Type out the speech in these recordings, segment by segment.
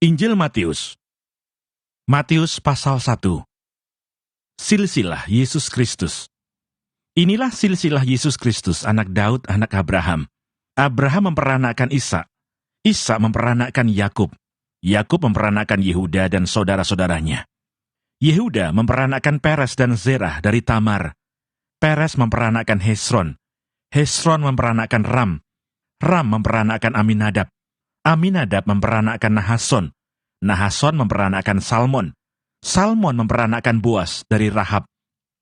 Injil Matius. Matius pasal 1. Silsilah Yesus Kristus. Inilah silsilah Yesus Kristus, anak Daud, anak Abraham. Abraham memperanakkan Ishak. Ishak memperanakkan Yakub. Yakub memperanakkan Yehuda dan saudara-saudaranya. Yehuda memperanakkan Peres dan Zerah dari Tamar. Peres memperanakkan Hesron. Hesron memperanakkan Ram. Ram memperanakkan Aminadab. Aminadab memperanakkan Nahason. Nahason memperanakkan Salmon. Salmon memperanakkan Boas dari Rahab.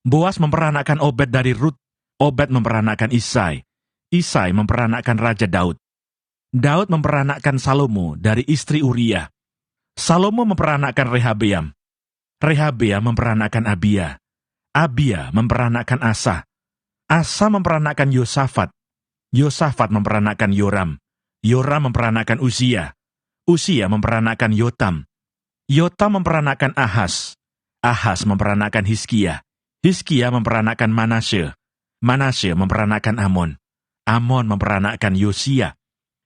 Boas memperanakkan Obed dari Rut. Obed memperanakkan Isai. Isai memperanakkan Raja Daud. Daud memperanakkan Salomo dari istri Uria. Salomo memperanakkan Rehabeam. Rehabeam memperanakkan Abia. Abia memperanakkan Asa. Asa memperanakkan Yosafat. Yosafat memperanakkan Yoram. Yoram memperanakkan Uzia. Uzia memperanakkan Yotam. Yotam memperanakkan Ahaz. Ahaz memperanakkan Hizkia. Hizkia memperanakkan Manasye. Manasye memperanakkan Amon. Amon memperanakkan Yosia.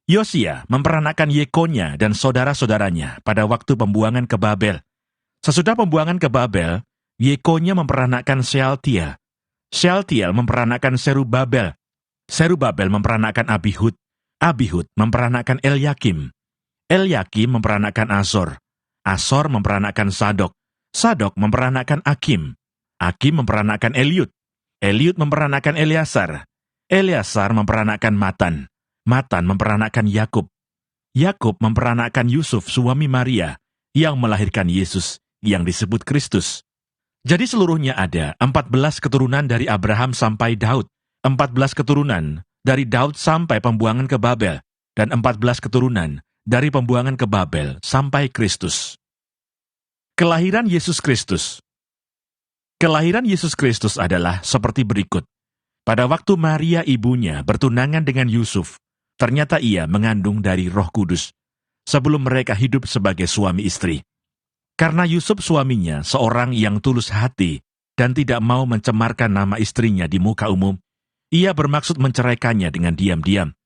Yosia memperanakkan Yekonya dan saudara-saudaranya pada waktu pembuangan ke Babel. Sesudah pembuangan ke Babel, Yekonya memperanakkan Shealtiel. Shealtiel memperanakkan Serubabel. Serubabel memperanakkan Abihud. Abihud memperanakkan Elyakim. Elyakim memperanakkan Azor. Azor memperanakkan Sadok. Sadok memperanakkan Akim. Akim memperanakkan Eliud. Eliud memperanakkan Eleasar. Eleasar memperanakkan Matan. Matan memperanakkan Yakub. Yakub memperanakkan Yusuf suami Maria yang melahirkan Yesus yang disebut Kristus. Jadi seluruhnya ada 14 keturunan dari Abraham sampai Daud, 14 keturunan dari Daud sampai pembuangan ke Babel, dan 14 keturunan dari pembuangan ke Babel sampai Kristus. Kelahiran Yesus Kristus. Kelahiran Yesus Kristus adalah seperti berikut. Pada waktu Maria ibunya bertunangan dengan Yusuf, ternyata ia mengandung dari Roh Kudus, sebelum mereka hidup sebagai suami istri. Karena Yusuf suaminya seorang yang tulus hati dan tidak mau mencemarkan nama istrinya di muka umum, ia bermaksud menceraikannya dengan diam-diam.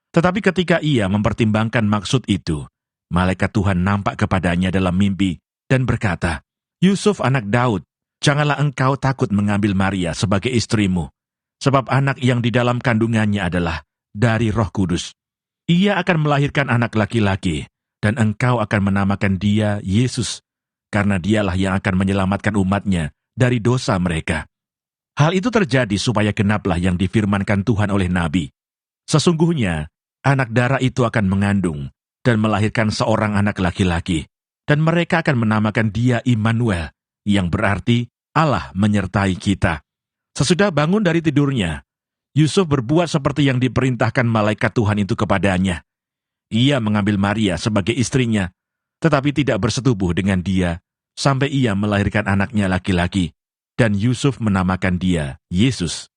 Tetapi ketika ia mempertimbangkan maksud itu, malaikat Tuhan nampak kepadanya dalam mimpi dan berkata, "Yusuf anak Daud, janganlah engkau takut mengambil Maria sebagai istrimu, sebab anak yang di dalam kandungannya adalah dari Roh Kudus. Ia akan melahirkan anak laki-laki, dan engkau akan menamakan dia Yesus, karena dialah yang akan menyelamatkan umatnya dari dosa mereka." Hal itu terjadi supaya genaplah yang difirmankan Tuhan oleh Nabi. Sesungguhnya, anak darah itu akan mengandung dan melahirkan seorang anak laki-laki, dan mereka akan menamakan dia Immanuel, yang berarti Allah menyertai kita. Sesudah bangun dari tidurnya, Yusuf berbuat seperti yang diperintahkan malaikat Tuhan itu kepadanya. Ia mengambil Maria sebagai istrinya, tetapi tidak bersetubuh dengan dia, sampai ia melahirkan anaknya laki-laki. Dan Yusuf menamakan dia Yesus.